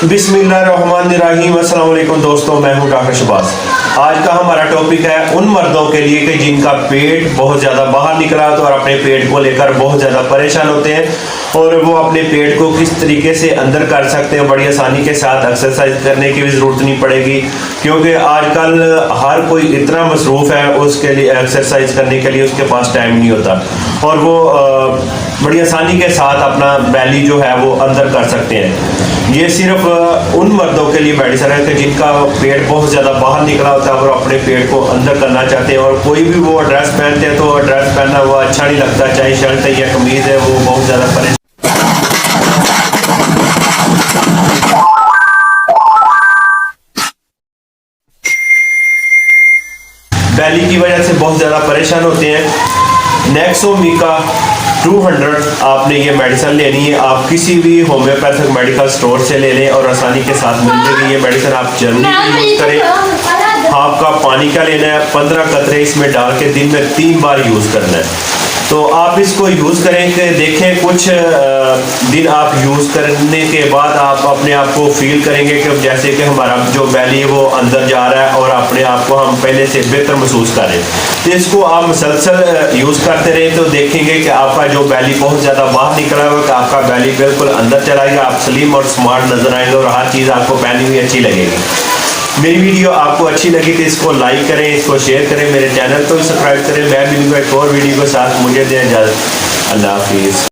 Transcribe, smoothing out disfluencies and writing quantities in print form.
बिस्मिल्लाहिर्रहमानिर्रहीम। अस्सलाम वालेकुम दोस्तों, मैं हूं डॉक्टर शबाज। आज का हमारा टॉपिक है उन मर्दों के लिए कि जिनका पेट बहुत ज़्यादा बाहर निकला हो और अपने पेट को लेकर बहुत ज़्यादा परेशान होते हैं और वो अपने पेट को किस तरीके से अंदर कर सकते हैं। बड़ी आसानी के साथ एक्सरसाइज करने की भी ज़रूरत नहीं पड़ेगी, क्योंकि आजकल हर कोई इतना मसरूफ़ है, उसके लिए एक्सरसाइज करने के लिए उसके पास टाइम नहीं होता और वो बड़ी आसानी के साथ अपना बैली जो है वो अंदर कर सकते हैं। ये सिर्फ उन मर्दों के लिए मेडिसिन है कि जिनका पेट बहुत ज़्यादा बाहर निकला होता है और अपने पेट को अंदर करना चाहते हैं और कोई भी वो ड्रेस पहनते हैं तो ड्रेस पहनना वो अच्छा नहीं लगता, चाहे शर्ट है या कमीज़ है, वो बहुत ज़्यादा परेशान। बैली की वजह से बहुत ज़्यादा परेशान होते हैं। नेक्सोमिका 200 आपने ये मेडिसिन लेनी है, आप किसी भी होम्योपैथिक मेडिकल स्टोर से ले लें और आसानी के साथ मिल जाएगी। ये मेडिसिन आप जरूर यूज़ करें। आपका पानी का लेना है, 15 कतरे इसमें डाल के दिन में 3 बार यूज़ करना है। तो आप इसको यूज़ करें कि देखें कुछ दिन आप यूज़ करने के बाद आप अपने आप को फील करेंगे कि जैसे कि हमारा जो बैली है वो अंदर जा रहा है और अपने आप को हम पहले से बेहतर महसूस कर रहे हैं। तो इसको आप मुसलसल यूज़ करते रहें तो देखेंगे कि आपका जो बैली बहुत ज़्यादा बाहर निकला हुआ है, आपका बैली बिल्कुल अंदर चला गया, आप स्लिम और स्मार्ट नजर आएंगे और हर चीज़ आपको पहनी हुई अच्छी लगेगी। मेरी वीडियो आपको अच्छी लगी तो इसको लाइक करें, इसको शेयर करें, मेरे चैनल को सब्सक्राइब करें। मैं भी एक और वीडियो के साथ मुझे दें इजाज़त। अल्लाह हाफिज़।